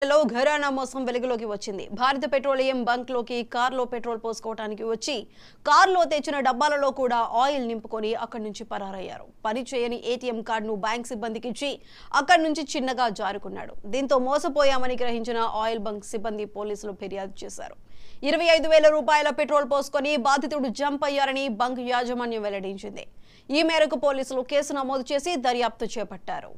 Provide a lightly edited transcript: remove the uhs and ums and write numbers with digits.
లో ఘరానా మోసం వెలుగులోకి వచ్చింది. భారత పెట్రోలియం బంక్ లోకి కార్లో పెట్రోల్ పోసుకోవడానికి వచ్చి కార్లో తెచ్చిన డబ్బాలలో కూడా ఆయిల్ నింపుకొని అక్కడి నుంచి పరారయ్యారు. పని చేయని ఏటీఎం కార్డును బ్యాంక్ సిబ్బందికి ఇచ్చి అక్కడి నుంచి చిన్నగా జారుకున్నాడు. దీంతో మోసపోయామని గ్రహించిన ఆయిల్ బంక్ సిబ్బంది పోలీసులు ఫిర్యాదు చేశారు. 25,000 రూపాయల పెట్రోల్ పోసుకొని బాధితుడు జంప్ అయ్యారని బంక్ యాజమాన్యం వెల్లడించింది. ఈ మేరకు పోలీసులు కేసు నమోదు చేసి దర్యాప్తు చేపట్టారు.